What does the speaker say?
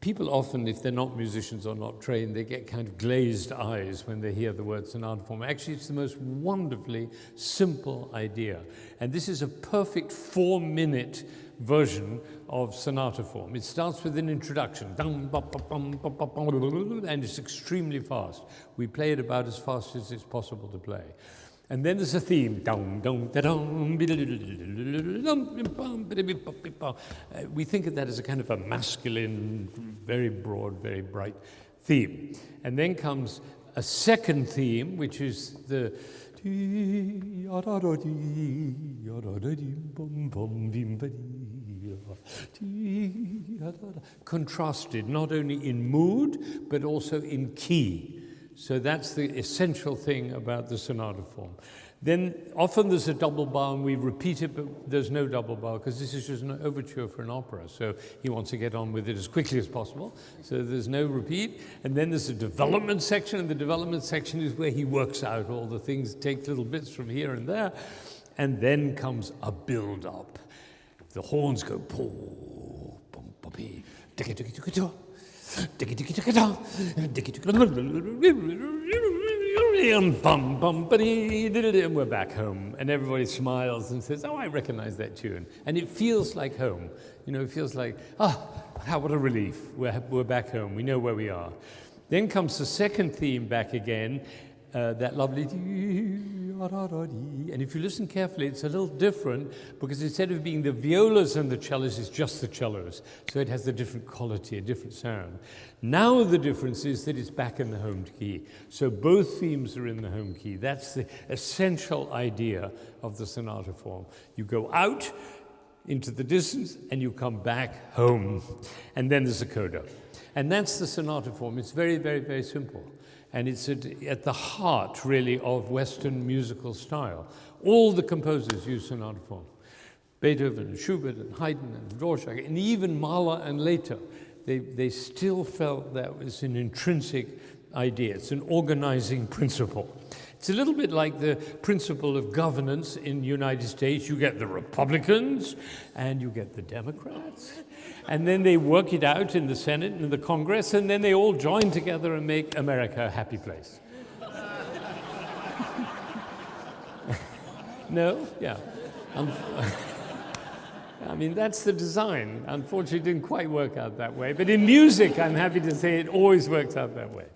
People often, if they're not musicians or not trained, they get kind of glazed eyes when they hear the word sonata form. Actually, it's the most wonderfully simple idea. And this is a perfect 4-minute version of sonata form. It starts with an introduction, and it's extremely fast. We play it about as fast as it's possible to play. And then there's a theme. We think of that as a kind of a masculine, very broad, very bright theme. And then comes a second theme, which is the contrasted, not only in mood, but also in key. So that's the essential thing about the sonata form. Then often there's a double bar and we repeat it, but there's no double bar because this is just an overture for an opera. So he wants to get on with it as quickly as possible. So there's no repeat. And then there's a development section, and the development section is where he works out all the things, takes little bits from here and there. And then comes a build-up. The horns go, and we're back home, and everybody smiles and says, "Oh, I recognize that tune," and it feels like home. You know, it feels like, what a relief! We're back home. We know where we are. Then comes the second theme back again, that lovely. And if you listen carefully, it's a little different because instead of being the violas and the cellos, it's just the cellos. So it has a different quality, a different sound. Now the difference is that it's back in the home key. So both themes are in the home key. That's the essential idea of the sonata form. You go out into the distance and you come back home. And then there's a coda. And that's the sonata form. It's very, very, very simple. And it's at the heart, really, of Western musical style. All the composers use sonata form. Beethoven, and Schubert, and Haydn, and Dvorak, and even Mahler and later. They still felt that was an intrinsic idea. It's an organizing principle. It's a little bit like the principle of governance in the United States. You get the Republicans, and you get the Democrats. And then they work it out in the Senate and the Congress, and then they all join together and make America a happy place. No? Yeah. I mean, that's the design. Unfortunately, it didn't quite work out that way. But in music, I'm happy to say it always works out that way.